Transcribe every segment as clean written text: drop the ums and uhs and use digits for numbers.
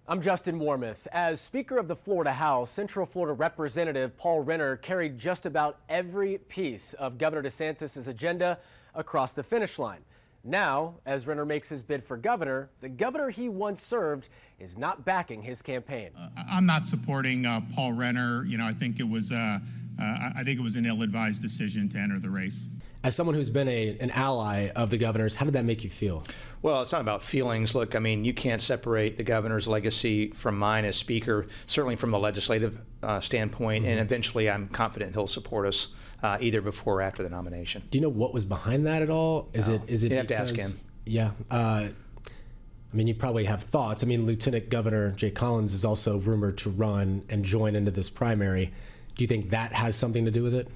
I'm Justin Warmoth. As Speaker of the Florida House, Central Florida Representative Paul Renner carried just about every piece of Governor DeSantis' agenda across the finish line. Now, as Renner makes his bid for governor, the governor he once served is not backing his campaign. I'm not supporting Paul Renner. I think it was an ill-advised decision to enter the race. As someone who's been an ally of the governor's, how did that make you feel? Well, it's not about feelings. Look, you can't separate the governor's legacy from mine as Speaker, certainly from the legislative standpoint, and eventually I'm confident he'll support us either before or after the nomination. Do you know what was behind that at all? Is it you have to ask him. Yeah. You probably have thoughts. Lieutenant Governor Jay Collins is also rumored to run and join into this primary. Do you think that has something to do with it?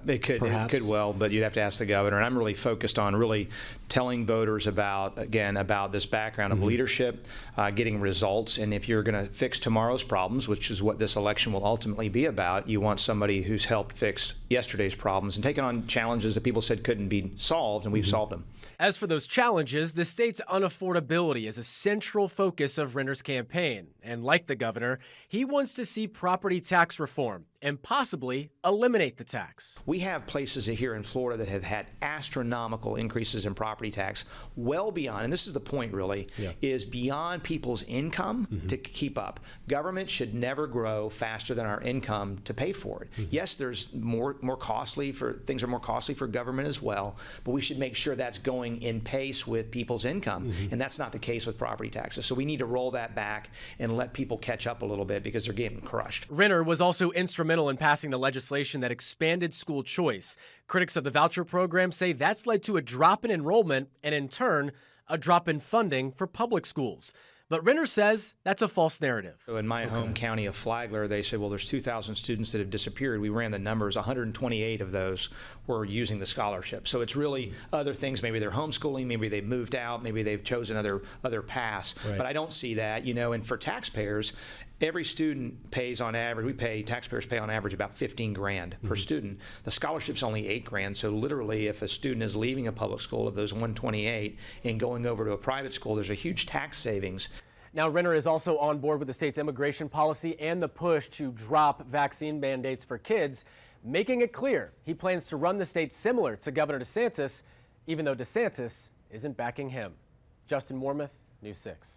It could well, but you'd have to ask the governor. And I'm really focused on really telling voters about this background of leadership, getting results. And if you're going to fix tomorrow's problems, which is what this election will ultimately be about, you want somebody who's helped fix yesterday's problems and taken on challenges that people said couldn't be solved, and we've solved them. As for those challenges, the state's unaffordability is a central focus of Renner's campaign. And like the governor, he wants to see property tax reform and possibly eliminate the tax. We have places here in Florida that have had astronomical increases in property tax, well beyond, and this is the point really, is beyond people's income to keep up. Government should never grow faster than our income to pay for it. Yes, there's things are more costly for government as well, but we should make sure that's going in pace with people's income, and that's not the case with property taxes. So we need to roll that back and let people catch up a little bit because they're getting crushed. Renner was also instrumental in passing the legislation that expanded school choice. Critics of the voucher program say that's led to a drop in enrollment and, in turn, a drop in funding for public schools. But Renner says that's a false narrative. So in my home county of Flagler, they said, well, there's 2,000 students that have disappeared. We ran the numbers. 128 of those were using the scholarship. So it's really other things. Maybe they're homeschooling. Maybe they've moved out. Maybe they've chosen other paths. Right. But I don't see that, And for taxpayers, every student pays on average, taxpayers pay on average about 15 grand per student. The scholarship's only 8 grand. So literally, if a student is leaving a public school of those 128 and going over to a private school, there's a huge tax savings. Now, Renner is also on board with the state's immigration policy and the push to drop vaccine mandates for kids, making it clear he plans to run the state similar to Governor DeSantis, even though DeSantis isn't backing him. Justin Warmoth, News 6.